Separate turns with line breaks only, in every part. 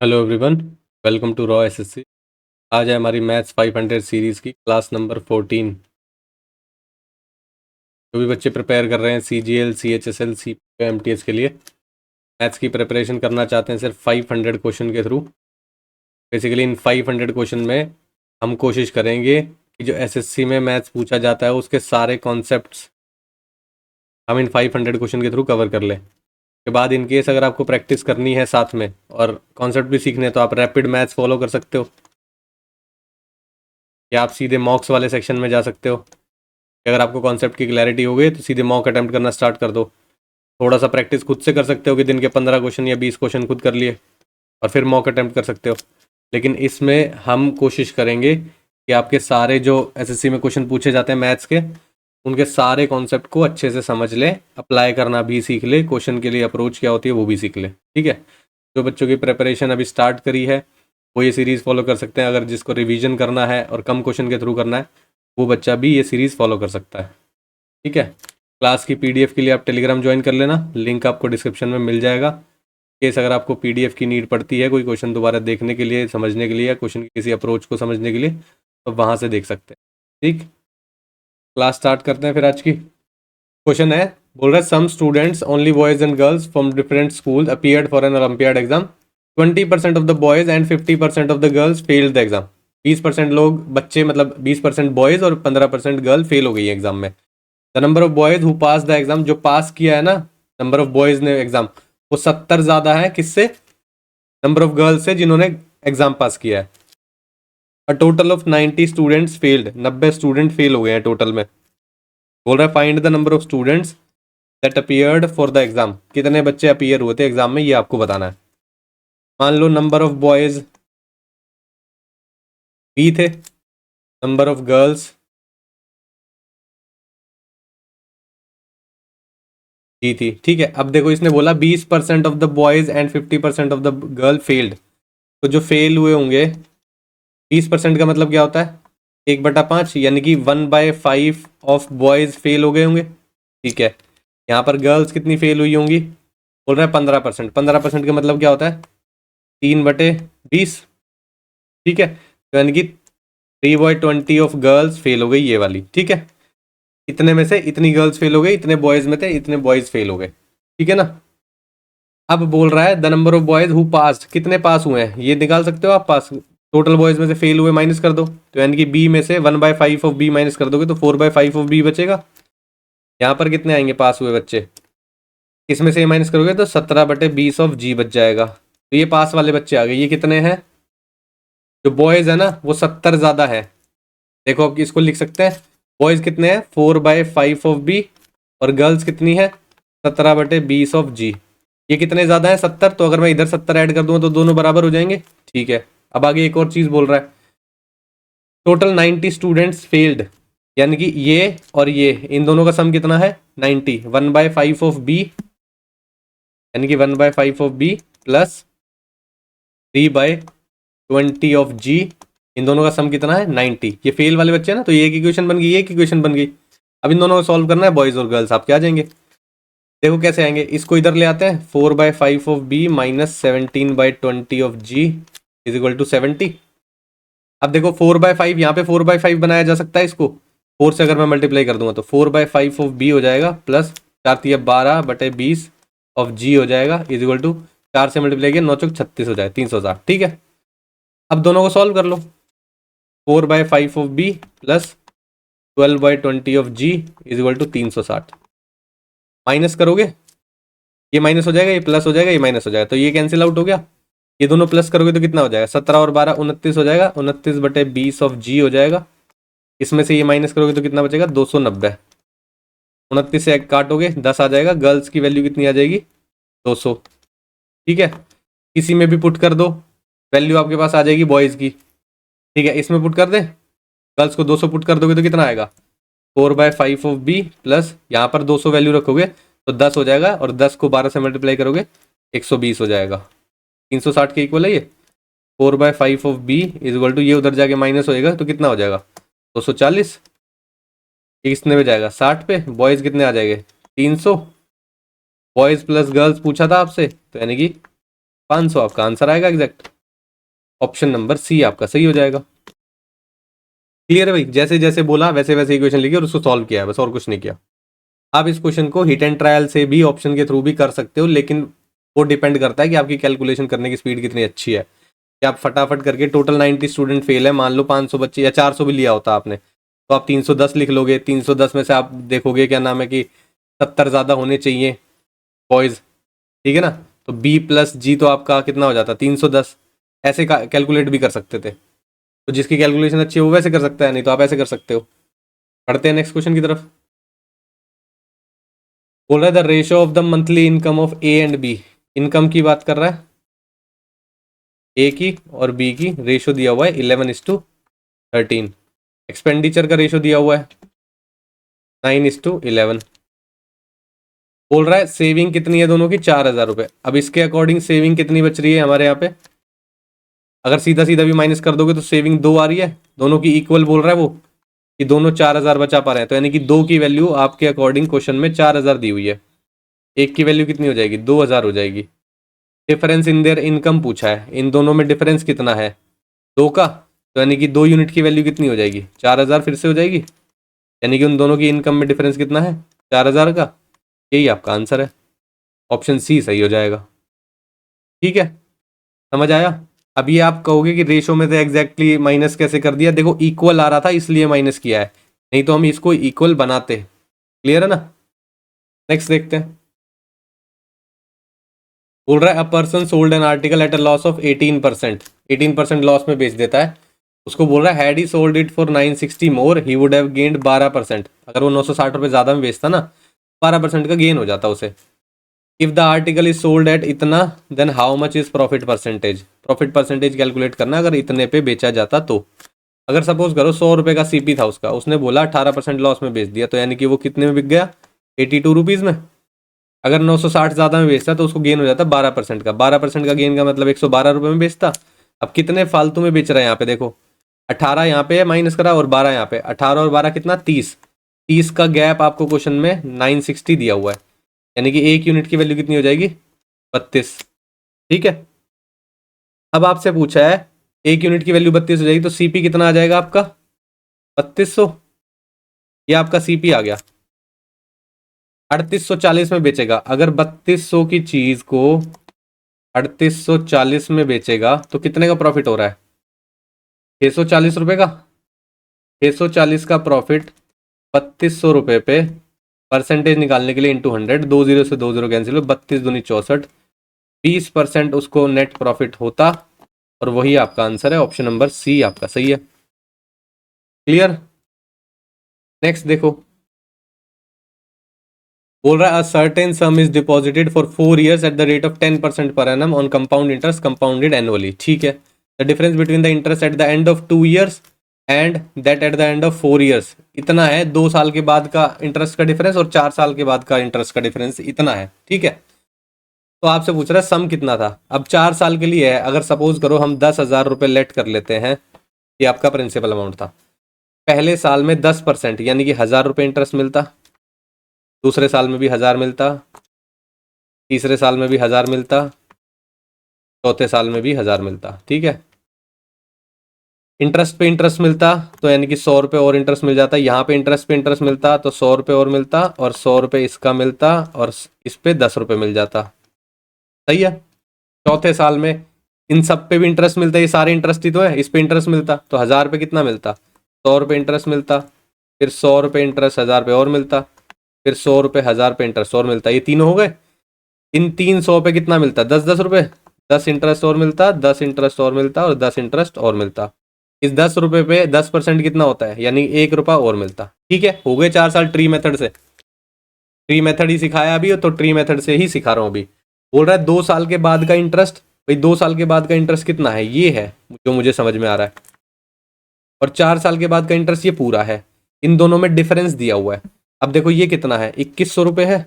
Hello everyone, welcome to raw SSC. आज है हमारी मैथ्स 500 सीरीज़ की क्लास नंबर 14। जो भी बच्चे प्रिपेयर कर रहे हैं CGL, CHSL, CPO, MTS के लिए मैथ्स की प्रिपरेशन करना चाहते हैं सिर्फ 500 क्वेश्चन के थ्रू। बेसिकली इन 500 क्वेश्चन में हम कोशिश करेंगे कि जो एसएससी में मैथ्स पूछा जाता है उसके सारे कॉन्सेप्ट्स हम इन 500 क्वेश्चन के थ्रू कवर कर लें। के बाद इन केस अगर आपको प्रैक्टिस करनी है साथ में और कॉन्सेप्ट भी सीखने हैं तो आप रैपिड मैथ्स फॉलो कर सकते हो, या आप सीधे मॉक्स वाले सेक्शन में जा सकते हो। अगर आपको कॉन्सेप्ट की क्लैरिटी हो गई तो सीधे मॉक अटैम्प्ट करना स्टार्ट कर दो। थोड़ा सा प्रैक्टिस खुद से कर सकते हो कि दिन के 15 क्वेश्चन या 20 क्वेश्चन खुद कर लिए और फिर मॉक अटैम्प्ट कर सकते हो। लेकिन इसमें हम कोशिश करेंगे कि आपके सारे जो एसएससी में क्वेश्चन पूछे जाते हैं मैथ्स के, उनके सारे कॉन्सेप्ट को अच्छे से समझ लें, अप्लाई करना भी सीख ले, क्वेश्चन के लिए अप्रोच क्या होती है वो भी सीख ले। ठीक है, जो बच्चों की प्रिपरेशन अभी स्टार्ट करी है वो ये सीरीज़ फॉलो कर सकते हैं। अगर जिसको रिवीजन करना है और कम क्वेश्चन के थ्रू करना है वो बच्चा भी ये सीरीज़ फॉलो कर सकता है। ठीक है, क्लास की पीडीएफ के लिए आप टेलीग्राम ज्वाइन कर लेना, लिंक आपको डिस्क्रिप्शन में मिल जाएगा। केस अगर आपको पीडीएफ की नीड पड़ती है कोई क्वेश्चन दोबारा देखने के लिए, समझने के लिए, या क्वेश्चन की किसी अप्रोच को समझने के लिए, तो वहाँ से देख सकते हैं। ठीक, क्लास स्टार्ट करते हैं फिर। आज की क्वेश्चन है, बोल रहा है some students only boys and girls from different school appeared for an olympiad exam. 20% of the boys and 50% of the girls failed the exam. 20% लोग बच्चे, मतलब 20% बॉयज और 15% गर्ल फेल हो गई है एग्जाम में। The number of boys who pass the exam, जो पास किया है ना, नंबर ऑफ बॉयज ने एग्जाम, वो 70 ज़्यादा है किससे? नंबर ऑफ गर्ल्स से जिन्होंने एग्जाम पास किया है। A total of 90 students failed, 90 student fail हो गए हैं टोटल में। बोल रहा है find the number of students that appeared for the exam. कितने बच्चे अपीयर हुए थे एग्जाम में, ये आपको बताना है। मान लो नंबर ऑफ बॉयज बी थे, नंबर ऑफ गर्ल्स जी थी। ठीक है, अब देखो इसने बोला 20% of the boys and 50% of the girl failed. तो जो फेल हुए होंगे, 20% का मतलब क्या होता है? 1/5, यानी कि 1/5 ऑफ बॉयज फेल हो गए होंगे। ठीक है, यहाँ पर गर्ल्स कितनी फेल हुई होंगी? बोल रहा है 15%। 15% का मतलब क्या होता है? 3/20। ठीक है, तो यानी कि 3/20 ऑफ गर्ल्स फेल हो गई, ये वाली। ठीक है, इतने में से इतनी गर्ल्स फेल हो गई, इतने बॉयज में थे इतने बॉयज फेल हो गए। ठीक है ना। अब बोल रहा है the number of boys who पास, कितने पास हुए हैं ये निकाल सकते हो आप। पास टोटल बॉयज में से फेल हुए माइनस कर दो, तो यानी कि बी में से 1/5 ऑफ बी माइनस कर दोगे तो 4/5 ऑफ बी बचेगा। यहाँ पर कितने आएंगे पास हुए बच्चे? इसमें से ये माइनस करोगे तो 17/20 ऑफ जी बच जाएगा। तो ये पास वाले बच्चे आ गए। ये कितने हैं? जो बॉयज है ना वो 70 ज़्यादा है। देखो अब इसको लिख सकते हैं, बॉयज कितने हैं? 4/5 ऑफ बी, और गर्ल्स कितनी है? 17/20 ऑफ जी। ये कितने ज़्यादा है? 70। तो अगर मैं इधर 70 ऐड कर दूंगा तो दोनों बराबर हो जाएंगे। ठीक है, अब आगे एक और चीज़ बोल रहा है, टोटल 90 स्टूडेंट्स फेल्ड, यानी कि ये और ये, इन दोनों का सम कितना है? 90। 1/5 ऑफ बी, यानी कि 1/5 ऑफ बी प्लस 3/20 ऑफ जी, इन दोनों का सम कितना है? 90। ये फेल वाले बच्चे हैं ना, तो ये एक इक्वेशन बन गई, ये एक इक्वेशन बन गई। अब इन दोनों को सॉल्व करना है, बॉयज और गर्ल्स। आप क्या आ जाएंगे? देखो कैसे आएंगे, इसको इधर ले आते हैं। 4/5 of B minus 17/20 of G is equal to 70। अब देखो 4/5, यहाँ पे 4/5 बनाया जा सकता है इसको। 4 से अगर मैं मल्टीप्लाई कर दूंगा तो 4/5 ऑफ बी हो जाएगा, प्लस 4×12/20 ऑफ जी हो जाएगा, इज इक्वल टू 4 से मल्टीप्लाई किया 9×36 हो जाएगा 360। ठीक है, अब दोनों को सॉल्व कर लो। 4/5 of B plus 12/20 of G is equal to 360। Minus करोगे, ये माइनस हो जाएगा, ये प्लस हो जाएगा, ये माइनस हो जाएगा, तो ये कैंसिल आउट हो गया। ये दोनों प्लस करोगे तो कितना हो जाएगा? 17 और 12 29 हो जाएगा, 29/20 ऑफ जी हो जाएगा। इसमें से ये माइनस करोगे तो कितना बचेगा? 290। 29 से काटोगे 10 आ जाएगा। गर्ल्स की वैल्यू कितनी आ जाएगी? 200। ठीक है, इसी में भी पुट कर दो, वैल्यू आपके पास आ जाएगी बॉयज़ की। ठीक है, इसमें पुट कर दें, गर्ल्स को 200 पुट कर दोगे तो कितना आएगा? 4/5 ऑफ बी प्लस यहाँ पर 200 वैल्यू रखोगे तो 10 हो जाएगा, और 10 को 12 से मल्टीप्लाई करोगे 120 हो जाएगा। 360 के इक्वल है ये। 4/5 of B is equal to, ये उधर जाके माइनस होएगा तो कितना हो जाएगा? 240। कितने पे जाएगा? 60 पे। बॉयज़ कितने आ जाएंगे? 300। बॉयज़ प्लस गर्ल्स पूछा था आपसे, तो यानी कि 500 आपका आंसर आएगा एग्जैक्ट। ऑप्शन नंबर सी आपका सही हो जाएगा। क्लियर है भाई? जैसे जैसे बोला वैसे वैसे इक्वेशन लिखी और उसको सॉल्व किया है, बस और कुछ नहीं किया। आप इस क्वेश्चन को हिट एंड ट्रायल से भी ऑप्शन के थ्रू भी कर सकते हो, लेकिन वो डिपेंड करता है कि आपकी कैलकुलेशन करने की स्पीड कितनी अच्छी है, कि आप फटाफट करके टोटल 90 स्टूडेंट फेल है, मान लो 500 बच्चे या 400 भी लिया होता आपने, तो आप 310 लिख लोगे। 310 में से आप देखोगे क्या नाम है कि 70 ज़्यादा होने चाहिए बॉयज़, ठीक है ना, तो बी प्लस जी तो आपका कितना हो जाता 310। ऐसे कैलकुलेट भी कर सकते थे, तो जिसकी कैलकुलेशन अच्छी है वो वैसे कर सकता है, नहीं तो आप ऐसे कर सकते हो। पढ़ते हैं नेक्स्ट क्वेश्चन की तरफ। बोल रहा है the ratio of the monthly income of A and B. Income की बात कर रहा है, ए की और बी की रेशियो दिया हुआ है 11:13। एक्सपेंडिचर का रेशियो दिया हुआ है 9:11। बोल रहा है सेविंग कितनी है दोनों की, 4,000 रुपये। अब इसके अकॉर्डिंग सेविंग कितनी बच रही है हमारे यहाँ पे, अगर सीधा सीधा भी माइनस कर दोगे तो सेविंग 2 आ रही है, दोनों की इक्वल बोल रहा है वो, कि दोनों 4,000 बचा पा रहे हैं, तो यानी कि 2 की वैल्यू आपके अकॉर्डिंग क्वेश्चन में 4,000 दी हुई है, एक की वैल्यू कितनी हो जाएगी, 2,000 हो जाएगी। डिफरेंस इन देयर इनकम पूछा है, इन दोनों में डिफरेंस कितना है, 2 का, तो यानी कि 2 यूनिट की वैल्यू कितनी हो जाएगी, 4,000 फिर से हो जाएगी, यानी कि उन दोनों की इनकम में डिफरेंस कितना है, 4,000 का। यही आपका आंसर है, ऑप्शन सी सही हो जाएगा। ठीक है, समझ आया? अब ये आप कहोगे कि रेशो में तो एग्जैक्टली माइनस कैसे कर दिया, देखो इक्वल आ रहा था इसलिए माइनस किया है, नहीं तो हम इसको इक्वल बनाते। क्लियर है ना? नेक्स्ट देखते हैं। बोल रहा है a person sold an article at a loss of 18%। 18% loss में बेच देता है, उसको बोल रहा है had he sold it for 960 more he would have gained 12%। अगर वो 960 रुपये ज़्यादा में बेचता ना, 12% का गेन हो जाता उसे। If the article is sold at इतना then how much is profit percentage. Profit percentage calculate करना अगर इतने पे बेचा जाता तो। अगर सपोज करो 100 रुपये का सीपी था उसका, उसने बोला 18% लॉस में बेच दिया, तो यानी कि वो कितने में बिक गया, 82 रुपीज़ में। अगर 960 ज़्यादा में बेचता तो उसको गेन हो जाता 12% का। 12% का गेन का मतलब 112 रुपये में बेचता। अब कितने फालतू में बेच रहे हैं यहाँ पे देखो, 18 यहाँ पे माइनस करा और 12 यहाँ पे, 18 और 12 कितना 30। 30 का गैप आपको क्वेश्चन में 960 दिया हुआ है, यानी कि एक यूनिट की वैल्यू कितनी हो जाएगी, 32। ठीक है, अब आपसे पूछा है एक यूनिट की वैल्यू 32 हो जाएगी, तो सीपी कितना आ जाएगा आपका 3200। ये आपका सीपी आ गया। 3840 में बेचेगा, अगर 3200 की चीज को 3840 में बेचेगा तो कितने का प्रॉफिट हो रहा है, 640 रुपए का। 640 का प्रॉफिट 3200 रुपए पे परसेंटेज निकालने के लिए इंटू 100, 20 से 20 कैंसिल हो, 32 दूनी 64, 20% उसको नेट प्रॉफिट होता, और वही आपका आंसर है, ऑप्शन नंबर सी आपका सही है। क्लियर? नेक्स्ट देखो, बोल रहा है a certain some is deposited for 4 years at the rate of 10% per annum on compound interest compounded annually. ठीक है, the difference between the interest at the end of 2 years and that at the end of 4 years इतना है। 2 साल के बाद का interest का difference और 4 साल के बाद का इंटरेस्ट का डिफरेंस इतना है। ठीक है, तो आपसे पूछ रहा है सम कितना था। अब 4 साल के लिए है, अगर सपोज करो हम 10,000 रुपये लेट कर लेते हैं, ये आपका प्रिंसिपल अमाउंट था। पहले साल में 10% यानी कि 1,000 रुपये इंटरेस्ट मिलता, दूसरे साल में भी 1,000 मिलता, तीसरे साल में भी 1,000 मिलता, चौथे साल में भी 1,000 मिलता। ठीक है, इंटरेस्ट पे इंटरेस्ट मिलता, तो यानी कि 100 रुपये और इंटरेस्ट मिल जाता। यहाँ पे इंटरेस्ट पे इंटरेस्ट मिलता तो 100 रुपये और मिलता, और 100 रुपये इसका मिलता, और इस पे 10 रुपये मिल जाता। सही है, चौथे साल में इन सब पे भी इंटरेस्ट मिलता, ये सारे इंटरेस्ट ही तो है, इस पे इंटरेस्ट मिलता, तो 1,000 रुपये कितना मिलता, 100 रुपये इंटरेस्ट मिलता, फिर 100 रुपये इंटरेस्ट 1,000 रुपये और मिलता, फिर 100 रुपये 1,000 रुपये इंटरेस्ट और मिलता। ये तीनों हो गए। इन 300 पे कितना मिलता, 10-10 रुपये, 10 इंटरेस्ट और मिलता, 10 इंटरेस्ट और मिलता, और 10 इंटरेस्ट और मिलता। इस 10 रुपये पे 10% कितना होता है, यानी 1 रुपया और मिलता। ठीक है, हो गए 4 साल ट्री मेथड से। ट्री मेथड ही सिखाया अभी, तो ट्री मेथड से ही सिखा रहा हूँ अभी। बोल रहा है 2 साल के बाद का इंटरेस्ट, भाई 2 साल के बाद का इंटरेस्ट कितना है, ये है जो मुझे समझ में आ रहा है, और 4 साल के बाद का इंटरेस्ट ये पूरा है। इन दोनों में डिफरेंस दिया हुआ है। अब देखो ये कितना है, 2,100 रुपये है।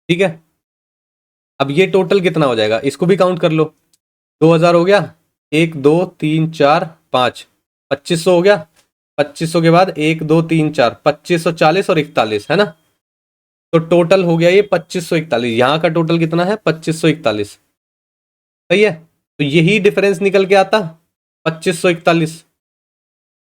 ठीक है, अब ये टोटल कितना हो जाएगा, इसको भी काउंट कर लो। 2,000 हो गया, 1 2 3 4 5, 2,500 हो गया। 2,500 के बाद 1 2 3 4, 2,540 और 41 है ना, तो टोटल हो गया ये 2,541। यहाँ का टोटल कितना है, 2,541। सही है, तो यही डिफरेंस निकल के आता 2541।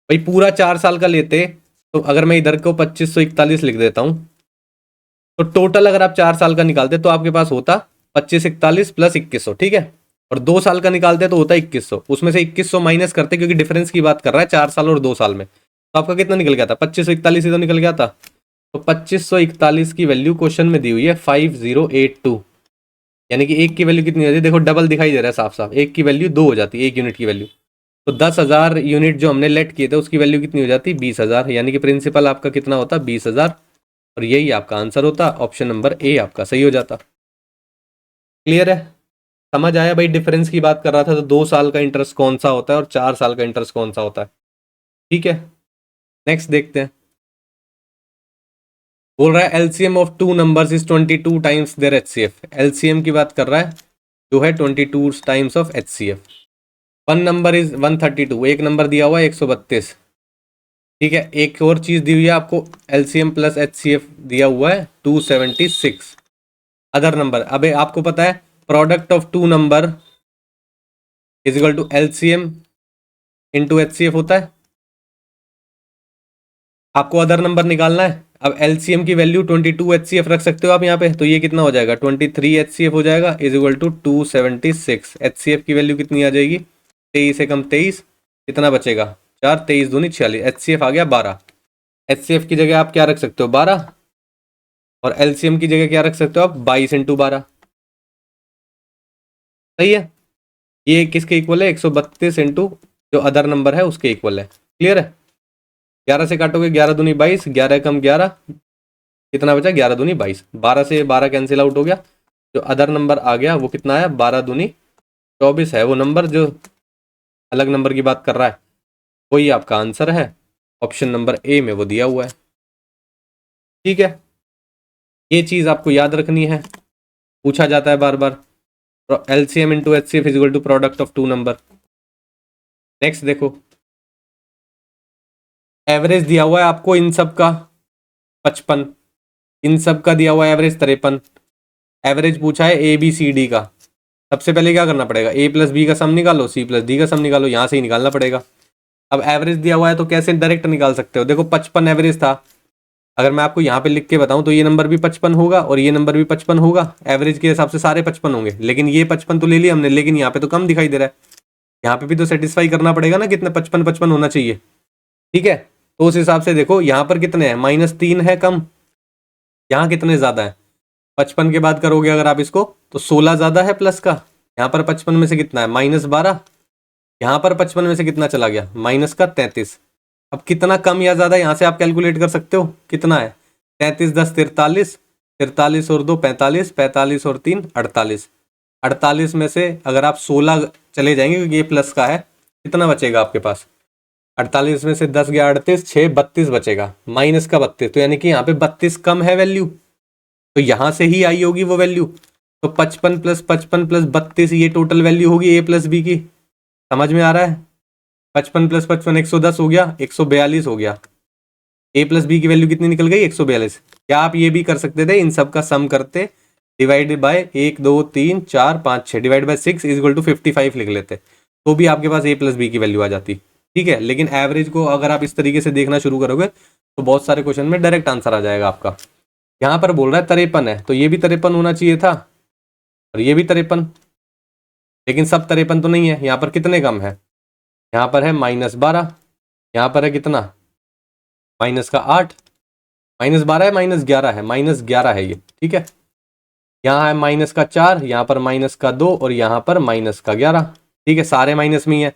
भाई पूरा 4 साल का लेते तो अगर मैं इधर को 2541 लिख देता हूं, तो टोटल अगर आप 4 साल का निकालते तो आपके पास होता 2541 प्लस 2100, ठीक है। और 2 साल का निकालते तो होता 2100, उसमें से 2100 माइनस करते क्योंकि डिफरेंस की बात कर रहा है 4 साल और 2 साल में। तो आपका कितना निकल गया था 2541 ही तो निकल गया था। तो 2541 की वैल्यू क्वेश्चन में दी हुई है 5082, यानी कि एक की वैल्यू कितनी हो जाती है, देखो डबल दिखाई दे रहा है साफ साफ, एक की वैल्यू 2 हो जाती है, 1 यूनिट की वैल्यू। तो 10,000 यूनिट जो हमने लेट किए थे उसकी वैल्यू कितनी हो जाती 20,000, यानी कि प्रिंसिपल आपका कितना होता 20,000, और यही आपका आंसर होता, ऑप्शन नंबर ए आपका सही हो जाता। क्लियर है, समझ आया भाई, डिफरेंस की बात कर रहा था तो 2 साल का इंटरेस्ट कौन सा होता है और 4 साल का इंटरेस्ट कौन सा होता है। ठीक है, नेक्स्ट देखते हैं। बोल रहा है LCM of two numbers is 22 times their HCF. LCM की बात कर रहा है जो है 22 times of HCF. One number is 132, एक नंबर दिया हुआ है 132। ठीक है, एक और चीज दी हुई है आपको, एलसीएम प्लस एचसीएफ दिया हुआ है 276। अदर नंबर, अबे आपको पता है product of two number is equal to LCM into HCF होता है। आपको अदर नंबर निकालना है। अब एलसीएम की वैल्यू 22 एचसीएफ रख सकते हो आप यहाँ पे, तो ये कितना हो जाएगा 23 एचसीएफ हो जाएगा इज इक्वल टू 276। एचसीएफ की वैल्यू कितनी आ जाएगी 23 से कम 23, कितना बचेगा 4, 23 दूनी 46, एचसीएफ आ गया 12। एचसीएफ की जगह आप क्या रख सकते हो 12, और एलसीएम की जगह क्या रख सकते हो आप 22 इंटू 12। सही है, ये किसके इक्वल है 132 इंटू जो अदर नंबर है उसके इक्वल है। क्लियर है, 11 से काटोगे 11 दूनी 22, 11 कम 11 कितना बचा 11 दूनी 22, 12 से 12 कैंसिल आउट हो गया। जो अदर नंबर आ गया वो कितना है 12 दूनी 24 है, वो नंबर जो अलग नंबर की बात कर रहा है वही आपका आंसर है, ऑप्शन नंबर ए में वो दिया हुआ है। ठीक है, ये चीज आपको याद रखनी है, पूछा जाता है बार बार। LCM into HCF is equal to product of two number. Next देखो, एवरेज दिया हुआ है आपको इन सब का 55, इन सब का दिया हुआ है एवरेज 53। एवरेज पूछा है ए बी सी डी का। सबसे पहले क्या करना पड़ेगा, ए प्लस बी का सम निकालो, सी प्लस डी का सम निकालो, यहाँ से ही निकालना पड़ेगा। अब एवरेज दिया हुआ है तो कैसे डायरेक्ट निकाल सकते हो, देखो 55 एवरेज था, अगर मैं आपको यहाँ पे लिख के बताऊं तो ये नंबर भी 55 होगा और ये नंबर भी 55 होगा, एवरेज के हिसाब से सारे 55 होंगे, लेकिन ये 55 तो ले लिया हमने, लेकिन यहाँ पे तो कम दिखाई दे रहा है, यहाँ पे भी तो सेटिस्फाई करना पड़ेगा ना कितने 55 होना चाहिए। ठीक है, तो उस हिसाब से देखो यहाँ पर कितने हैं -3 है कम, यहाँ कितने ज्यादा है 55 के बाद करोगे अगर आप इसको तो 16 ज्यादा है प्लस का, यहाँ पर 55 में से कितना है -12, यहाँ पर 55 में से कितना चला गया माइनस का 33। अब कितना कम या ज्यादा यहाँ से आप कैलकुलेट कर सकते हो, कितना है 33 10 43, 43 और 2 45, 45 और 3 48, 48 में से अगर आप 16 चले जाएंगे क्योंकि ये प्लस का है, कितना बचेगा आपके पास 48 में से 10 गया 38, 6 32 बचेगा, माइनस का 32, तो यानी कि यहाँ पे 32 कम है वैल्यू, तो यहाँ से ही आई होगी वो वैल्यू। तो 55 प्लस 55 प्लस 32 ये टोटल वैल्यू होगी ए प्लस बी की। समझ में आ रहा है, 55 प्लस 55 110 हो गया, 142 हो गया, ए प्लस बी की वैल्यू कितनी निकल गई 142। क्या आप ये भी कर सकते थे इन सब का सम करते, divided by 1 2 3 4 5 6 divide by 6 is equal to 55 लिख लेते, तो भी आपके पास ए प्लस बी की वैल्यू आ जाती। ठीक है, लेकिन एवरेज को अगर आप इस तरीके से देखना शुरू करोगे तो बहुत सारे क्वेश्चन में डायरेक्ट आंसर आ जाएगा आपका। यहाँ पर बोल रहा है 53 है, तो ये भी 53 होना चाहिए था और ये भी 53, लेकिन सब 53 तो नहीं है, यहाँ पर कितने कम है, यहाँ पर है -12, यहाँ पर है कितना माइनस का 8, -12 है -11 है, -11 है ये। ठीक है, यहाँ है माइनस का 4, यहाँ पर माइनस का 2 और यहाँ पर माइनस का 11। ठीक है, सारे माइनस में ही है,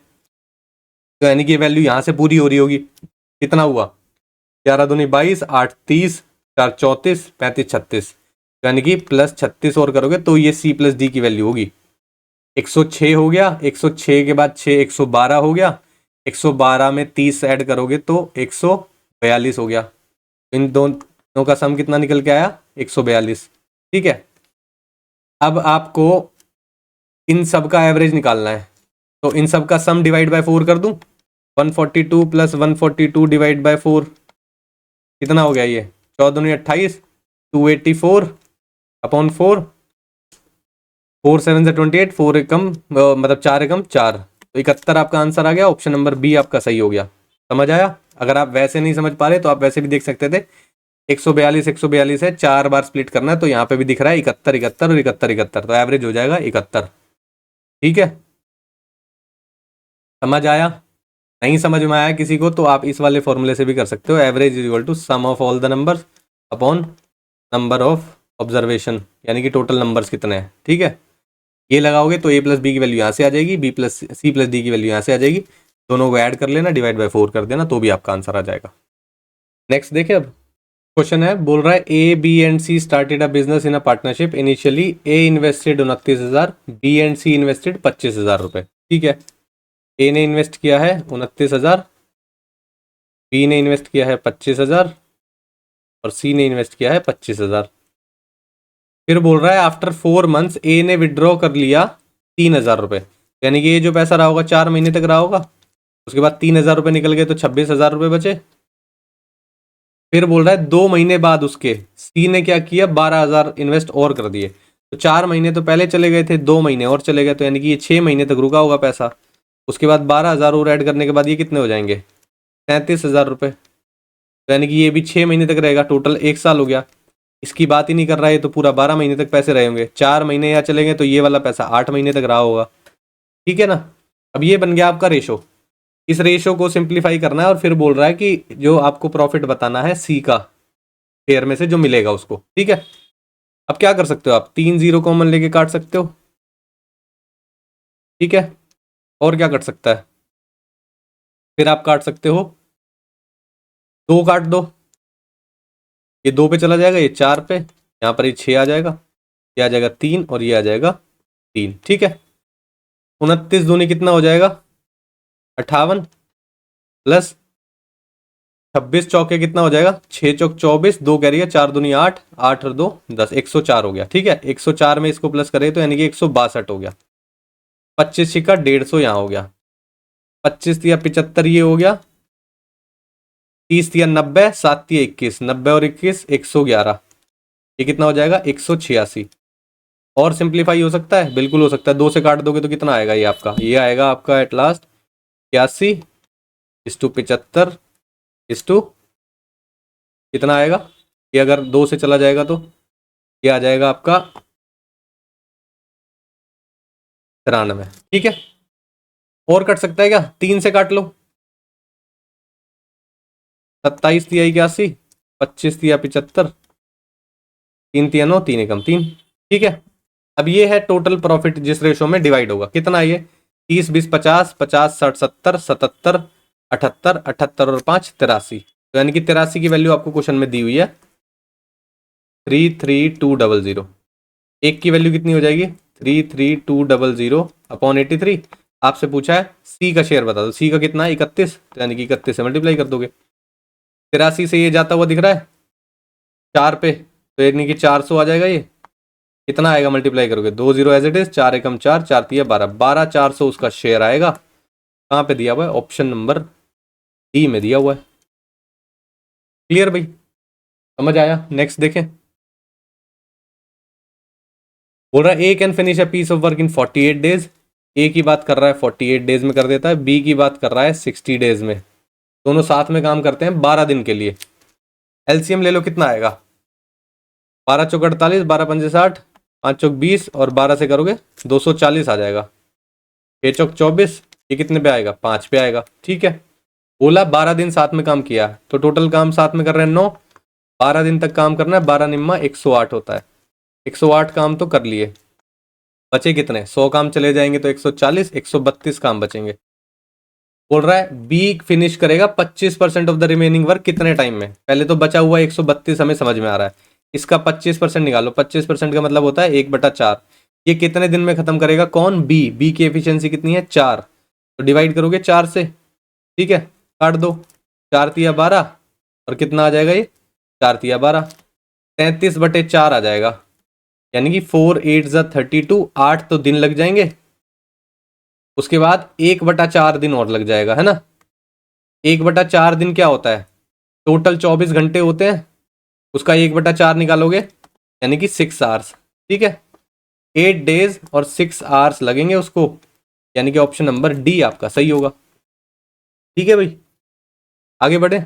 तो यानी कि वैल्यू यहाँ से पूरी हो रही होगी। कितना हुआ 11 दूनी 22, 8 30, 4 34, 35 36, यानी कि प्लस 36 और करोगे तो ये सी प्लस डी की वैल्यू होगी। 106 हो गया, 106 के बाद 6 112 हो गया, 112 में 30 ऐड करोगे तो 142 हो गया, इन दोनों का सम कितना निकल के आया 142। ठीक है, अब आपको इन सब का एवरेज निकालना है, तो इन सब का सम डिवाइड बाय 4 कर दूं, 142 प्लस 142 डिवाइड बाय 4 कितना हो गया ये 14 28, 284 अपॉन 4, 4 7 से 28, 4 एकम मतलब 4 एकम 4, तो 71 आपका आंसर आ गया। ऑप्शन नंबर बी आपका सही हो गया। समझ आया? अगर आप वैसे नहीं समझ पा रहे तो आप वैसे भी देख सकते थे। 142 है, 4 बार स्प्लिट करना है, तो यहाँ पे भी दिख रहा है 71 71 और 71 71, तो एवरेज हो जाएगा 71। ठीक है, समझ आया? नहीं समझ में आया किसी को तो आप इस वाले फॉर्मूले से भी कर सकते हो, average is equal to sum of all the numbers upon number of observation, यानी कि टोटल नंबर्स कितने हैं। ठीक है, ये लगाओगे तो ए प्लस बी की वैल्यू यहाँ से आ जाएगी, B plus C plus D की वैल्यू यहाँ से आ जाएगी, दोनों को ऐड कर लेना, डिवाइड बाय 4 कर देना, तो भी आपका आंसर आ जाएगा। नेक्स्ट देखिए, अब क्वेश्चन है, बोल रहा है A B and C started a business in a partnership. Initially A invested 29,000, B and C invested 25,000 रुपए। ठीक है, ए ने इन्वेस्ट किया है 29,000, बी ने इन्वेस्ट किया है 25,000 और सी ने इन्वेस्ट किया है 25,000। फिर बोल रहा है आफ्टर 4 मंथ्स ए ने विड्रॉ कर लिया 3,000 रुपये, यानी कि ये जो पैसा रहा होगा 4 महीने तक रहा होगा, उसके बाद 3,000 रुपये निकल गए तो 26,000 रुपये बचे। फिर बोल रहा है 2 महीने बाद उसके सी ने क्या किया, 12,000 इन्वेस्ट और कर दिए। तो 4 महीने तो पहले चले गए थे, 2 महीने और चले गए, तो यानी कि ये 6 महीने तक रुका होगा पैसा। उसके बाद 12,000 और ऐड करने के बाद ये कितने हो जाएंगे, 37,000 रुपये, तो यानी कि ये भी 6 महीने तक रहेगा, टोटल 1 साल हो गया। इसकी बात ही नहीं कर रहा है, तो पूरा 12 महीने तक पैसे रहे होंगे, 4 महीने या चलेंगे तो ये वाला पैसा 8 महीने तक रहा होगा। ठीक है ना? अब ये बन गया आपका रेशो। इस रेशो को सिंप्लीफाई करना है और फिर बोल रहा है कि जो आपको प्रॉफिट बताना है सी का, शेयर में से जो मिलेगा उसको। ठीक है, अब क्या कर सकते हो आप, 3 0 कॉमन लेके काट सकते हो। ठीक है, और क्या कट सकता है, फिर आप काट सकते हो, 2 काट दो, ये 2 पे चला जाएगा, ये 4 पे, यहाँ पर ये 6 आ जाएगा, ये आ जाएगा 3 और ये आ जाएगा 3। ठीक है, 29 दूनी कितना हो जाएगा, 58 प्लस 26 चौके कितना हो जाएगा, 6 चौक 24, 2 कह रही है, 4 दूनी 8, 8 और 2 10, 104 हो गया। ठीक है, 104 में इसको प्लस करें तो यानी कि 162 हो गया। 25 छिक्का 150 यहाँ हो गया, 25 तिया 75 ये हो गया, 30 तिया 90, 7 तिया 21, 90 और 21 111, ये कितना हो जाएगा 186। और सिंप्लीफाई हो सकता है, बिल्कुल हो सकता है, 2 से काट दोगे तो कितना आएगा, ये आपका, ये आएगा आपका एट लास्ट 81:75 इस टू कितना आएगा, ये अगर 2 से चला जाएगा तो ये आ जाएगा आपका 93। ठीक है, और कट सकता है क्या, 3 से काट लो, 27 तिया 81, 25 तिया 75, 3 तिया 9, 3 एकम 3। ठीक है, अब ये है टोटल प्रॉफिट जिस रेशो में डिवाइड होगा, कितना ये 30 20 50, 50 60 70, 77 78, 78 और 5 83, तो यानी कि 83 की वैल्यू आपको क्वेश्चन में दी हुई है 33200। एक की वैल्यू कितनी हो जाएगी, 33200 अपॉन 83। आपसे पूछा है सी का शेयर बता दो, सी का कितना है 31, तो यानी कि 31 से मल्टीप्लाई कर दोगे। 83 से ये जाता हुआ दिख रहा है 4 पे, तो यानी कि 400 आ जाएगा। ये कितना आएगा मल्टीप्लाई करोगे, 2 0 एज इट इज, 4 एकम 4, 4 तिया 12, 12 400 उसका शेयर आएगा। कहाँ पे दिया हुआ है, ऑप्शन नंबर डी में दिया हुआ है। क्लियर भाई, समझ आया? नेक्स्ट देखें, बोल रहा है A can finish a piece of work in 48 days. A की बात कर रहा है 48 डेज में कर देता है, बी की बात कर रहा है 60 डेज में, दोनों साथ में काम करते हैं 12 दिन के लिए। एलसीएम ले लो, कितना आएगा, 12 चौक 48, 12 पंजे 60, 5 चौक 20 और 12 से करोगे 240 आ जाएगा, 6 चौक 24, ये कितने पे आएगा, 5 पे आएगा। ठीक है, बोला 12 दिन साथ में काम किया, तो टोटल काम साथ में कर रहे हैं 9, 12 दिन तक काम करना है, 12 निम्मा 108 होता है, 108 काम तो कर लिए, बचे कितने, 100 काम चले जाएंगे तो 140, 132 काम बचेंगे। बोल रहा है बी फिनिश करेगा 25% ऑफ द रिमेनिंग वर्क कितने टाइम में। पहले तो बचा हुआ 132 हमें समझ में आ रहा है, इसका 25% निकालो, 25% का मतलब होता है 1/4। ये कितने दिन में खत्म करेगा, कौन, बी। बी की एफिशिएंसी कितनी है 4, तो डिवाइड करोगे 4 से। ठीक है, काट दो, 4 तिया 12 और कितना आ जाएगा ये, 4 तिया 12, 33/4 आ जाएगा, यानी कि 4 8 32, 8 तो दिन लग जाएंगे, उसके बाद 1/4 दिन और लग जाएगा, है ना। 1/4 दिन क्या होता है, टोटल 24 घंटे होते हैं, उसका 1/4 निकालोगे यानी कि 6 आवर्स। ठीक है, 8 डेज और 6 आवर्स लगेंगे उसको, यानी कि ऑप्शन नंबर डी आपका सही होगा। ठीक है भाई, आगे बढ़े।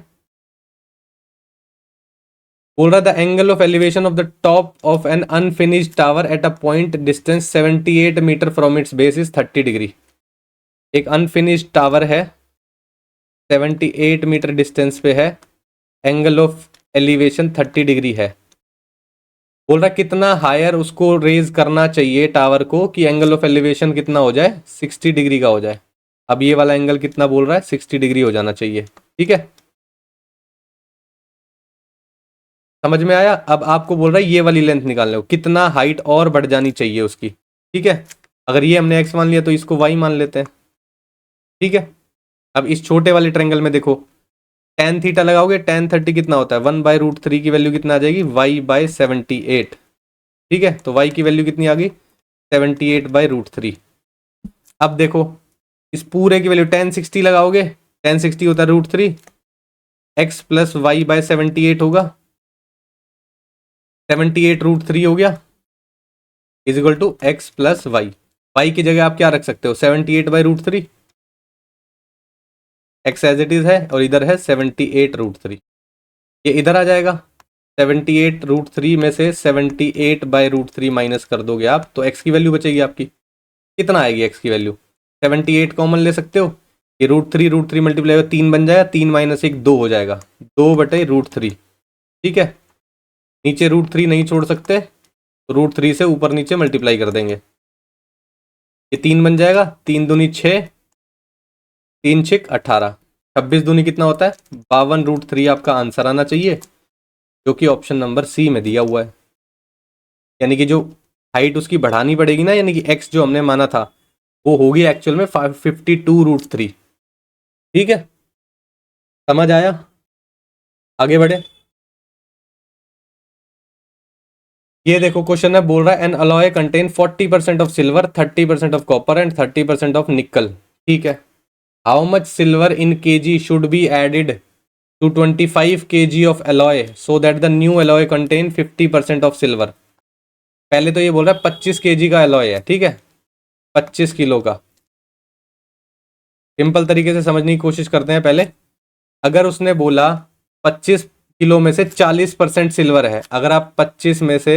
बोल रहा था angle of elevation of the top of an unfinished tower at a point distance 78 metre from its base is 30 degree. एक अनफिनिश्ड टावर है, 78 मीटर डिस्टेंस पे है, एंगल ऑफ एलिवेशन 30 डिग्री है। बोल रहा कितना हायर उसको रेज करना चाहिए टावर को कि एंगल ऑफ एलिवेशन कितना हो जाए, 60 डिग्री का हो जाए। अब ये वाला एंगल कितना बोल रहा है, 60 डिग्री हो जाना चाहिए। ठीक है, समझ में आया। अब आपको बोल रहा है ये वाली लेंथ निकालने को कितना हाइट और बढ़ जानी चाहिए उसकी। ठीक है, अगर ये हमने x मान लिया तो इसको y मान लेते हैं। ठीक है, अब इस छोटे वाले ट्रायंगल में देखो, tan थीटा लगाओगे, tan 30 कितना होता है, 1/√3 की वैल्यू कितना आ जाएगी, y/78। ठीक है, तो y की वैल्यू कितनी आ गई, 78/√3। अब देखो इस पूरे की वैल्यू tan 60 लगाओगे, tan 60 होता है √3, x प्लस y/78 होगा, 78√3 हो गया, is equal to x plus y. Y की जगह आप क्या रख सकते हो, 78/√3, एक्स एज इट इज है और इधर है 78√3, ये इधर आ जाएगा। 78√3 में से 78/√3 माइनस कर दोगे आप तो एक्स की वैल्यू बचेगी आपकी, कितना आएगी एक्स की वैल्यू, 78 कॉमन ले सकते हो, ये √3 मल्टीप्लाई 3 बन जाएगा, 3 माइनस 1 2 हो जाएगा, 2/√3। ठीक है, नीचे √3 नहीं छोड़ सकते तो √3 से ऊपर नीचे मल्टीप्लाई कर देंगे, ये 3 बन जाएगा, 3 दूनी 6, 3 6 18, 26 दूनी कितना होता है 52√3 आपका आंसर आना चाहिए, जो कि ऑप्शन नंबर सी में दिया हुआ है। यानी कि जो हाइट उसकी बढ़ानी पड़ेगी ना, यानी कि एक्स जो हमने माना था वो होगी एक्चुअल में 52√3। ठीक है, समझ आया, आगे बढ़े। ये देखो क्वेश्चन है, बोल रहा है an alloy contain 40% of silver, 30% of copper and 30% of nickel. ठीक है, how much silver in kg should be added to 25 kg of alloy so that the new alloy contain 50% of silver. पहले तो ये बोल रहा है 25 kg का alloy है, ठीक है, 25 किलो का। सिंपल तरीके से समझने की कोशिश करते हैं पहले। अगर उसने बोला 25 किलो में से 40% सिल्वर है, अगर आप 25 में से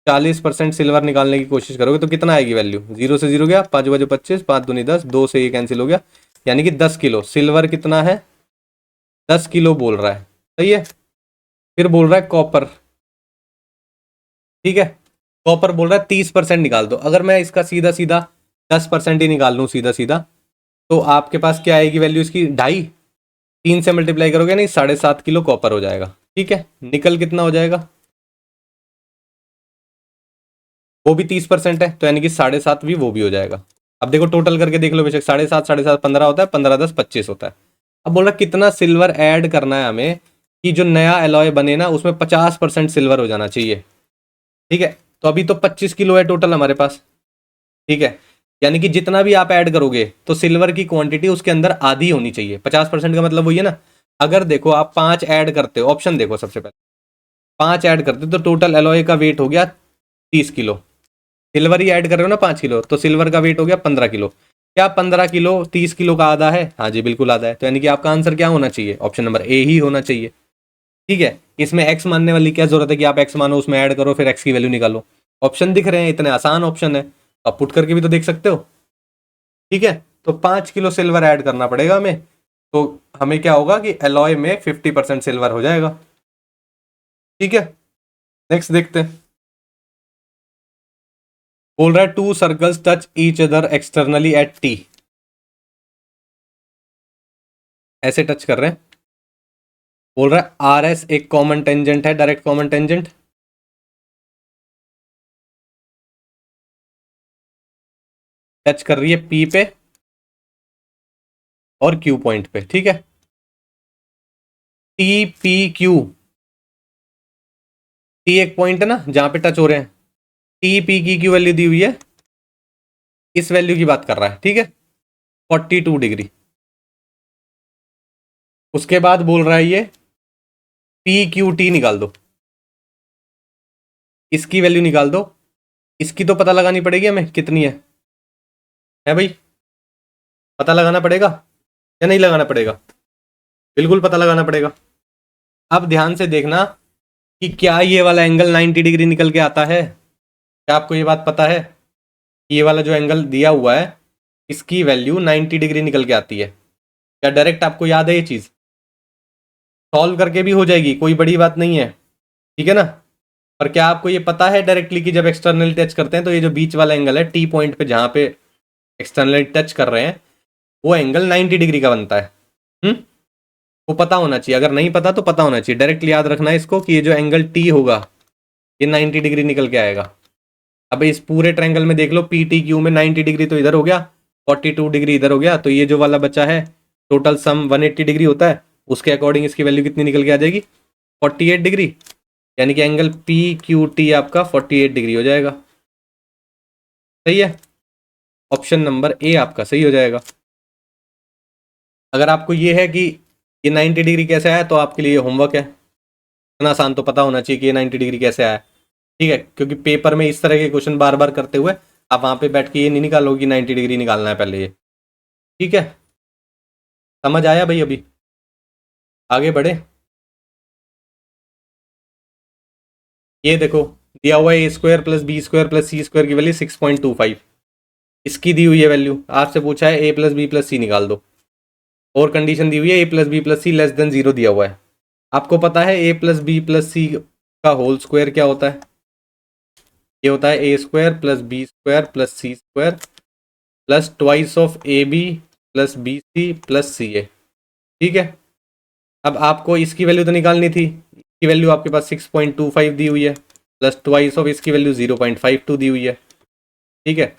40% सिल्वर निकालने की कोशिश करोगे तो कितना आएगी वैल्यू, 0 से 0 गया, 5 बजे 25, 5 दूनी 10, 2 से ये कैंसिल हो गया, यानी कि 10 किलो सिल्वर कितना है, 10 किलो बोल रहा है। सही है, फिर बोल रहा है कॉपर। ठीक है, कॉपर बोल रहा है 30% निकाल दो। अगर मैं इसका सीधा सीधा 10% ही निकाल लूँ सीधा सीधा, तो आपके पास क्या आएगी वैल्यू इसकी, 2.5, 3 से मल्टीप्लाई करोगे नहीं 7.5 किलो कॉपर हो जाएगा। ठीक है, निकल कितना हो जाएगा, वो भी 30% है, तो यानी कि 7.5 भी वो भी हो जाएगा। अब देखो टोटल करके देख लो बेशक, 7.5 7.5 15 होता है, 15 10 25 होता है। अब बोल रहा कितना सिल्वर ऐड करना है हमें कि जो नया एलॉय बने ना उसमें 50% सिल्वर हो जाना चाहिए। ठीक है, तो अभी तो 25 किलो है टोटल हमारे पास। ठीक है, यानी कि जितना भी आप ऐड करोगे तो सिल्वर की क्वांटिटी उसके अंदर आधी होनी चाहिए। 50% का मतलब वही है ना, अगर देखो आप 5 ऐड करते हो, ऑप्शन देखो सबसे पहले 5 ऐड करते हो तो टोटल एलॉय का वेट हो गया 30 किलो, सिल्वर ही ऐड कर रहे हो ना 5 किलो, तो सिल्वर का वेट हो गया 15 किलो। क्या 15 किलो 30 किलो का आधा है, हाँ जी बिल्कुल आधा है, तो यानी कि आपका आंसर क्या होना चाहिए, ऑप्शन नंबर ए ही होना चाहिए। ठीक है, इसमें एक्स मानने वाली क्या जरूरत है कि आप एक्स मानो उसमें ऐड करो फिर एक्स की वैल्यू निकालो, ऑप्शन दिख रहे हैं, इतने आसान ऑप्शन है, आप पुट करके भी तो देख सकते हो। ठीक है, तो 5 किलो सिल्वर ऐड करना पड़ेगा हमें, तो हमें क्या होगा कि एलॉय में 50% सिल्वर हो जाएगा। ठीक है, नेक्स्ट देखते हैं। बोल रहा है 2 circles touch each other externally at T, ऐसे टच कर रहे हैं। बोल रहा है आर एस एक कॉमन टेंजेंट है, डायरेक्ट कॉमन टेंजेंट, टच कर रही है पी पे और क्यू पॉइंट पे। ठीक है, टी पी क्यू, टी एक पॉइंट है ना जहां पे टच हो रहे हैं, टी पी की क्यू वैल्यू दी हुई है, इस वैल्यू की बात कर रहा है। ठीक है, 42 डिग्री। उसके बाद बोल रहा है ये पी क्यू टी निकाल दो, इसकी वैल्यू निकाल दो, इसकी तो पता लगानी पड़ेगी हमें कितनी है भाई, पता लगाना पड़ेगा या नहीं लगाना पड़ेगा? बिल्कुल पता लगाना पड़ेगा। अब ध्यान से देखना कि क्या ये वाला एंगल 90 डिग्री निकल के आता है। क्या आपको ये बात पता है कि ये वाला जो एंगल दिया हुआ है इसकी वैल्यू 90 डिग्री निकल के आती है? क्या डायरेक्ट आपको याद है ये चीज़? सॉल्व करके भी हो जाएगी, कोई बड़ी बात नहीं है, ठीक है ना। पर क्या आपको ये पता है डायरेक्टली कि जब एक्सटर्नली टच करते हैं तो ये जो बीच वाला एंगल है टी पॉइंट पे जहाँ पे एक्सटर्नली टच कर रहे हैं वो एंगल 90 डिग्री का बनता है? वो पता होना चाहिए, अगर नहीं पता तो पता होना चाहिए। डायरेक्टली याद रखना है इसको कि ये जो एंगल टी होगा ये 90 डिग्री निकल के आएगा। अब इस पूरे ट्रायंगल में देख लो पी टी क्यू में 90 डिग्री तो इधर हो गया, 42 डिग्री इधर हो गया, तो ये जो वाला बचा है टोटल सम 180 डिग्री होता है, उसके अकॉर्डिंग इसकी वैल्यू कितनी निकल के आ जाएगी? 48 डिग्री। यानी कि एंगल पी क्यू टी आपका 48 डिग्री हो जाएगा। सही है, ऑप्शन नंबर ए आपका सही हो जाएगा। अगर आपको ये है कि ये 90 डिग्री कैसे आया तो आपके लिए होमवर्क है, इतना आसान तो पता होना चाहिए कि ये 90 डिग्री कैसे आया। ठीक है, क्योंकि पेपर में इस तरह के क्वेश्चन बार बार करते हुए आप वहाँ पे बैठ के ये नहीं निकालोगे कि 90 डिग्री निकालना है पहले ये। ठीक है, समझ आया भाई? अभी आगे बढ़े। ये देखो दिया हुआ है A square plus B square plus C square की वैल्यू 6.25, इसकी दी हुई है वैल्यू। आपसे पूछा है A plus B plus C निकाल दो, और कंडीशन दी हुई है A plus B plus C less than 0 दिया हुआ है। आपको पता है A plus B plus C का होल स्क्वायर क्या होता है? ये होता है A square plus B square plus C square plus twice of A B plus B C plus C A. ठीक है, अब आपको इसकी वैल्यू तो निकालनी थी, इसकी वैल्यू आपके पास 6.25 दी हुई है प्लस ट्वाइस ऑफ इसकी वैल्यू 0.52 दी हुई है। ठीक है,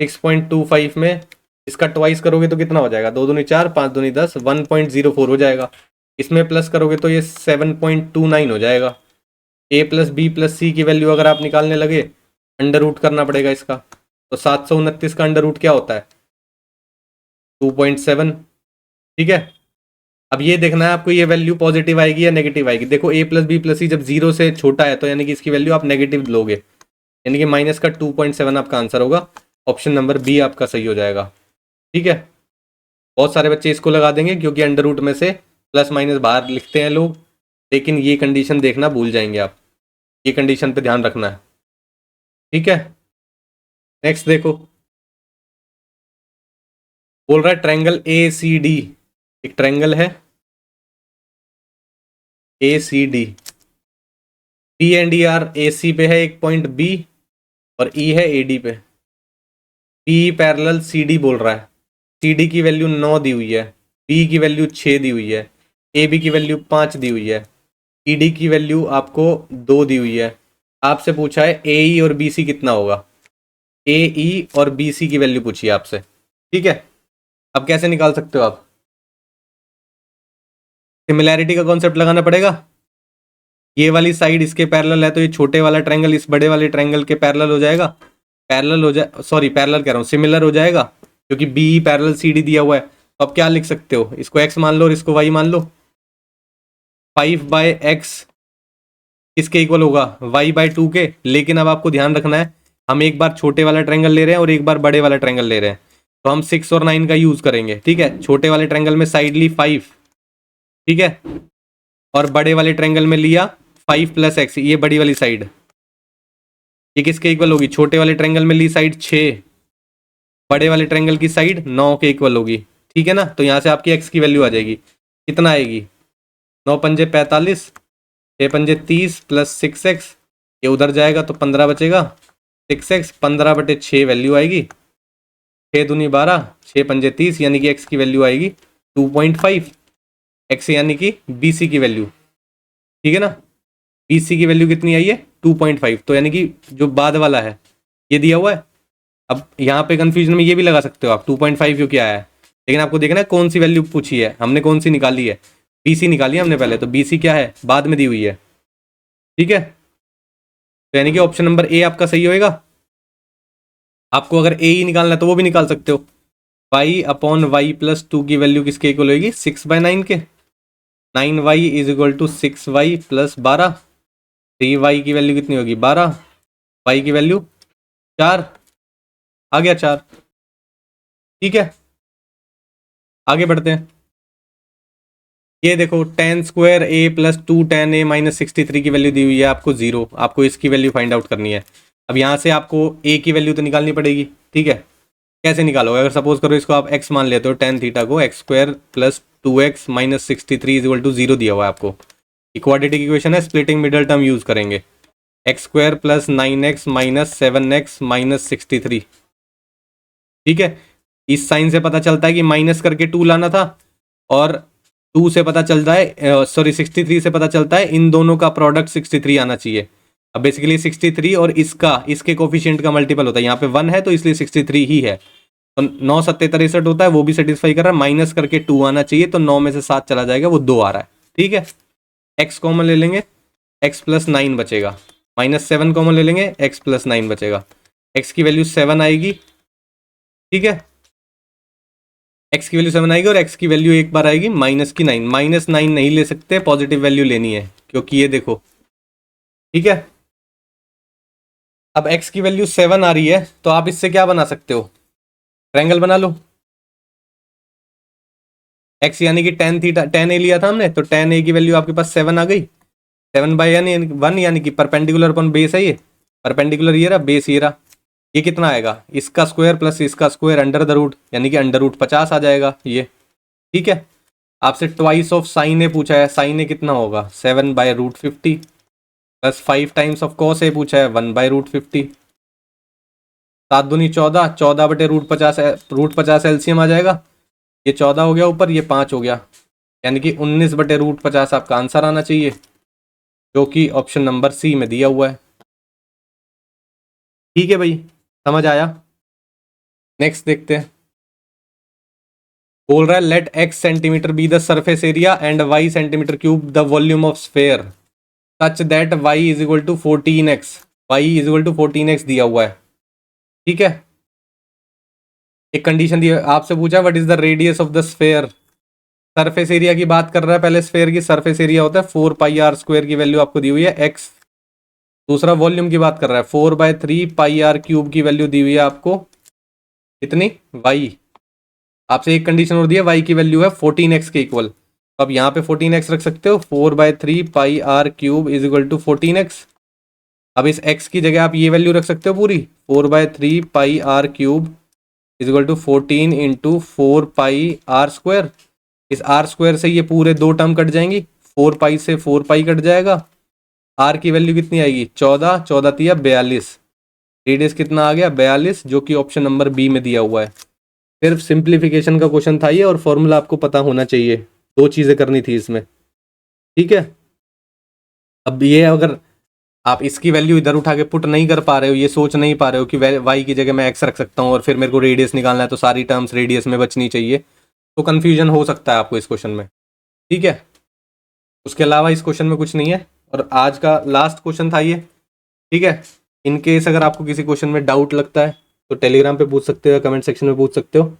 6.25 में इसका ट्वाइस करोगे तो कितना हो जाएगा? 2 दूनी 4, 5 दूनी 10, 1.04 हो जाएगा। इसमें प्लस करोगे तो ये 7.29 हो जाएगा। ए प्लस बी प्लस सी की वैल्यू अगर आप निकालने लगे अंडर रूट करना पड़ेगा इसका, तो 729 का अंडर रूट क्या होता है? 2.7। ठीक है, अब ये देखना है आपको ये वैल्यू पॉजिटिव आएगी या नेगेटिव आएगी। देखो ए प्लस बी प्लस सी जब 0 से छोटा है तो यानी कि इसकी वैल्यू आप नेगेटिव लोगे, यानी कि माइनस का 2.7 आपका आंसर होगा। ऑप्शन नंबर बी आपका सही हो जाएगा। ठीक है, बहुत सारे बच्चे इसको लगा देंगे क्योंकि अंडर रूट में से प्लस माइनस बाहर लिखते हैं लोग, लेकिन ये कंडीशन देखना भूल जाएंगे आप, ये कंडीशन पे ध्यान रखना है। ठीक है, नेक्स्ट देखो, बोल रहा है ट्रायंगल ए सी डी, एक ट्रायंगल है A C D, P and E are A C पे है एक पॉइंट बी और ई है ए डी पे। पी पैरेलल सी डी बोल रहा है, सी डी की वैल्यू 9 दी हुई है, बी की वैल्यू 6 दी हुई है, ए बी की वैल्यू 5 दी हुई है, ई डी की वैल्यू आपको 2 दी हुई है। आपसे पूछा है ए ई और बी सी कितना होगा, ए ई और बी सी की वैल्यू पूछी है आपसे। ठीक है, अब कैसे निकाल सकते हो आप? सिमिलैरिटी का कॉन्सेप्ट लगाना पड़ेगा। ये वाली साइड इसके पैरेलल है तो ये छोटे वाला ट्रायंगल इस बड़े वाले ट्रायंगल के पैरेलल हो जाएगा, पैरेलल हो जाए, सॉरी पैरेलल कह रहा हूँ, सिमिलर हो जाएगा क्योंकि बी पैरेलल सी डी दिया हुआ है। तो अब क्या लिख सकते हो, इसको एक्स मान लो और इसको वाई मान लो। 5/x किसके इक्वल होगा? y/2 के। लेकिन अब आपको ध्यान रखना है हम एक बार छोटे वाला ट्रायंगल ले रहे हैं और एक बार बड़े वाला ट्रायंगल ले रहे हैं, तो हम 6 और 9 का यूज करेंगे। ठीक है, छोटे वाले ट्रायंगल में साइड ली 5, ठीक है, और बड़े वाले ट्रायंगल में लिया 5 + x, ये बड़ी वाली साइड, ये किसके इक्वल होगी? छोटे वाले ट्रायंगल में ली साइड 6, बड़े वाले ट्रायंगल की साइड 9 के इक्वल होगी। ठीक है ना, तो यहाँ से आपकी x की वैल्यू आ जाएगी, कितना आएगी? 9 पंजे 45, 6 पंजे 30 प्लस 6x, ये उधर जाएगा तो 15 बचेगा, 6x 15/6 वैल्यू आएगी, 6 दूनी 12, 6 पंजे 30, यानी कि x की वैल्यू आएगी 2.5, x यानी कि BC की वैल्यू। ठीक है ना, BC की वैल्यू कितनी आई है? 2.5, तो यानी कि जो बाद वाला है ये दिया हुआ है। अब यहाँ पे कंफ्यूजन में ये भी लगा सकते हो आप 2.5 क्यों क्या है, लेकिन आपको देखना है कौन सी वैल्यू पूछी है, हमने कौन सी निकाली है? BC निकाली है हमने पहले, तो BC क्या है? बाद में दी हुई है। ठीक है, तो यानी कि ऑप्शन नंबर ए आपका सही होएगा। आपको अगर ए ही निकालना है तो वो भी निकाल सकते हो, y/y+2 की वैल्यू किसके इक्वल होगी? 6/9 के। 9y = 6y + 12, 3y की वैल्यू कितनी होगी? 12, y की वैल्यू 4 आ गया 4। ठीक है, आगे बढ़ते हैं। ये देखो tan square a plus 2 tan a minus 63 की वैल्यू दी हुई है आपको 0। आपको इसकी वैल्यू फाइंड आउट करनी है। अब यहाँ से आपको a की वैल्यू तो निकालनी पड़ेगी। ठीक है, कैसे निकालोगे? अगर सपोज करो इसको आप x मान लेते हो, tan थीटा को x square plus 2x minus 63 equal to 0 दिया हुआ है आपको। क्वाड्रेटिक इक्वेशन है, स्प्लिटिंग मिडल टर्म यूज करेंगे। X square plus 9x minus 7x minus 63। ठीक है, इस साइन से पता चलता है कि माइनस करके 2 लाना था, और 2 से पता चलता है, सॉरी 63 से पता चलता है इन दोनों का प्रोडक्ट 63 आना चाहिए। अब बेसिकली 63 और इसके कोफिशिएंट का मल्टीपल होता है। यहाँ पे 1 है तो इसलिए 63 ही है। तो 9 सत्ते 63 होता है, वो भी सेटिस्फाई कर रहा है। माइनस करके 2 आना चाहिए, तो 9 में से 7 चला जाएगा, वो 2 आ रहा है। ठीक है, एक्स कॉमन ले लेंगे, एक्स प्लस 9 बचेगा। माइनस 7 कॉमन ले लेंगे, एक्स प्लस 9 बचेगा। एक्स की वैल्यू 7 आएगी। ठीक है, एक्स की वैल्यू 7 आएगी और एक्स की वैल्यू एक बार आएगी माइनस की 9। माइनस 9 नहीं ले सकते, पॉजिटिव वैल्यू लेनी है, क्योंकि ये देखो। ठीक है, अब एक्स की वैल्यू 7 आ रही है, तो आप इससे क्या बना सकते हो? ट्रायंगल बना लो। एक्स यानी कि tan थीटा, tan a लिया था हमने, तो tan a की वैल्यू आपके पास 7 आ गई। 7/1 यानी कि परपेंडिकुलर अपन बेस है, ये परपेंडिकुलर ये रहा, बेस ये रहा। ये कितना आएगा? इसका स्क्वायर प्लस इसका स्क्वायर अंडर द रूट, यानी कि अंडर रूट 50 आ जाएगा ये। ठीक है, आपसे ट्वाइस ऑफ साइन ए पूछा है। साइन ए कितना होगा? 7/√50 plus 5 times of cos A पूछा है, 1/√50। 7 दूनी 14, 14/√50, √50 एलसीएम आ जाएगा। ये 14 हो गया ऊपर, ये 5 हो गया, यानी कि 19/√50 आपका आंसर आना चाहिए, जो कि ऑप्शन नंबर सी में दिया हुआ है। ठीक है भाई, समझ आया? नेक्स्ट देखते हैं। बोल रहा है let x centimetre be the surface area and y centimetre cube the volume of sphere such that y is equal to 14x। y is equal to 14x दिया हुआ है। ठीक है, एक कंडीशन दी है, आपसे पूछा what is the radius of the sphere. Surface area की बात कर रहा है, पहले स्फेयर की सरफेस एरिया होता है 4πr² की वैल्यू आपको दी हुई है x। दूसरा वॉल्यूम की बात कर रहा है, 4/3πr³ की वैल्यू दी हुई है आपको, कितनी? y। आपसे एक कंडीशन और दी है, y की वैल्यू है 14x के इक्वल। तो अब यहाँ पे 14x रख सकते हो, 4/3πr³ is equal to 14x। अब इस x की जगह आप ये वैल्यू रख सकते हो पूरी, 4/3πr³ is equal to 14 into 4πr²। इस r² से ये पूरे 2 टर्म कट जाएंगी, 4π से 4π कट जाएगा। r की वैल्यू कितनी आएगी? 14, 14 तिया 42। रेडियस कितना आ गया? 42, जो कि ऑप्शन नंबर बी में दिया हुआ है। सिर्फ सिंप्लीफिकेशन का क्वेश्चन था ये, और फॉर्मूला आपको पता होना चाहिए। 2 चीज़ें करनी थी इसमें। ठीक है, अब ये अगर आप इसकी वैल्यू इधर उठा के पुट नहीं कर पा रहे हो, ये सोच नहीं पा रहे हो कि y की जगह मैं x रख सकता हूँ और फिर मेरे को रेडियस निकालना है, तो सारी टर्म्स रेडियस में बचनी चाहिए, तो कन्फ्यूजन हो सकता है आपको इस क्वेश्चन में। ठीक है, उसके अलावा इस क्वेश्चन में कुछ नहीं है, और आज का लास्ट क्वेश्चन था ये। ठीक है, इन केस अगर आपको किसी क्वेश्चन में डाउट लगता है तो टेलीग्राम पे पूछ सकते हो, कमेंट सेक्शन में पूछ सकते हो।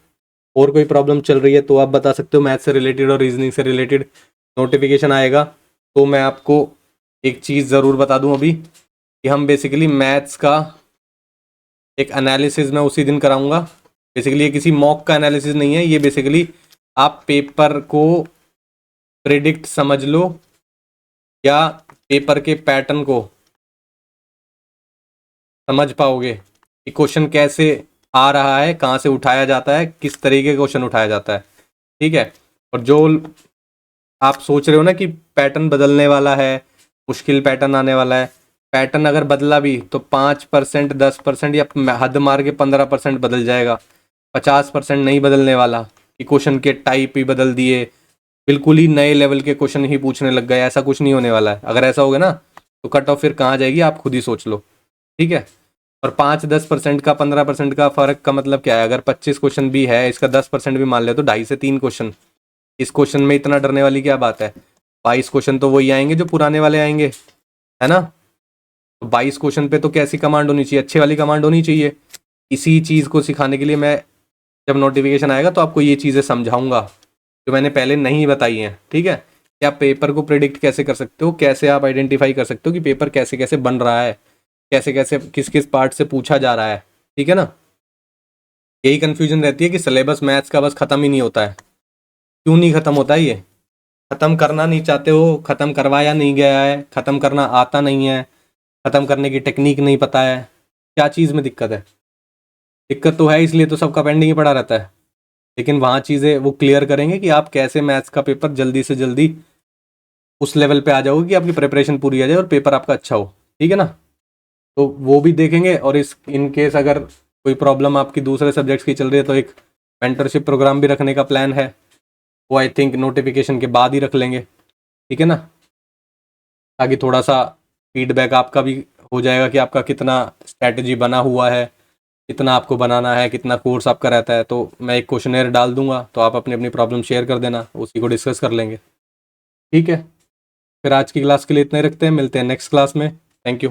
और कोई प्रॉब्लम चल रही है तो आप बता सकते हो, मैथ से रिलेटेड और रीजनिंग से रिलेटेड। नोटिफिकेशन आएगा तो मैं आपको एक चीज़ ज़रूर बता दूं अभी, कि हम बेसिकली मैथ्स का एक एनालिसिस मैं उसी दिन कराऊंगा। बेसिकली ये किसी मॉक का एनालिसिस नहीं है, ये बेसिकली आप पेपर को प्रेडिक्ट समझ लो, या पेपर के पैटर्न को समझ पाओगे कि क्वेश्चन कैसे आ रहा है, कहाँ से उठाया जाता है, किस तरीके का क्वेश्चन उठाया जाता है। ठीक है, और जो आप सोच रहे हो ना कि पैटर्न बदलने वाला है, मुश्किल पैटर्न आने वाला है, पैटर्न अगर बदला भी तो 5%, 10% या हद मार के 15% बदल जाएगा। 50% नहीं बदलने वाला, कि क्वेश्चन के टाइप ही बदल दिए, बिल्कुल ही नए लेवल के क्वेश्चन ही पूछने लग गए, ऐसा कुछ नहीं होने वाला है। अगर ऐसा होगा ना तो कट ऑफ फिर कहाँ जाएगी आप खुद ही सोच लो। ठीक है, और 5-10% का 15% का फर्क का मतलब क्या है? अगर 25 क्वेश्चन भी है, इसका 10% भी मान ले तो 2.5 से 3 क्वेश्चन। इस क्वेश्चन में इतना डरने वाली क्या बात है? 22 क्वेश्चन तो वही आएंगे जो पुराने वाले आएंगे, है ना। तो 22 क्वेश्चन पे तो कैसी कमांड होनी चाहिए? अच्छी वाली कमांड होनी चाहिए। इसी चीज़ को सिखाने के लिए मैं जब नोटिफिकेशन आएगा तो आपको ये चीज़ें समझाऊंगा जो मैंने पहले नहीं बताई हैं। ठीक है, कि आप पेपर को प्रिडिक्ट कैसे कर सकते हो, कैसे आप आइडेंटिफाई कर सकते हो कि पेपर कैसे कैसे बन रहा है, कैसे कैसे किस किस पार्ट से पूछा जा रहा है। ठीक है ना। यही कन्फ्यूजन रहती है कि सिलेबस मैथ्स का बस ख़त्म ही नहीं होता है। क्यों नहीं ख़त्म होता है? ये ख़त्म करना नहीं चाहते हो, ख़त्म करवाया नहीं गया है, ख़त्म करना आता नहीं है, ख़त्म करने की टेक्निक नहीं पता है। क्या चीज़ में दिक्कत है? दिक्कत तो है, इसलिए तो सबका पेंडिंग ही पड़ा रहता है। लेकिन वहाँ चीज़ें वो क्लियर करेंगे कि आप कैसे मैथ्स का पेपर जल्दी से जल्दी उस लेवल पे आ जाओगे कि आपकी प्रिपरेशन पूरी आ जाए और पेपर आपका अच्छा हो। ठीक है ना। तो वो भी देखेंगे, और इस इन केस अगर कोई प्रॉब्लम आपकी दूसरे सब्जेक्ट्स की चल रही है तो एक मेंटरशिप प्रोग्राम भी रखने का प्लान है। वो आई थिंक नोटिफिकेशन के बाद ही रख लेंगे। ठीक है ना, ताकि थोड़ा सा फीडबैक आपका भी हो जाएगा कि आपका कितना स्ट्रैटेजी बना हुआ है, कितना आपको बनाना है, कितना कोर्स आपका रहता है। तो मैं एक क्वेश्चनेयर डाल दूंगा, तो आप अपनी अपनी प्रॉब्लम शेयर कर देना, उसी को डिस्कस कर लेंगे। ठीक है, फिर आज की क्लास के लिए इतना ही रखते हैं, मिलते हैं नेक्स्ट क्लास में। Thank you.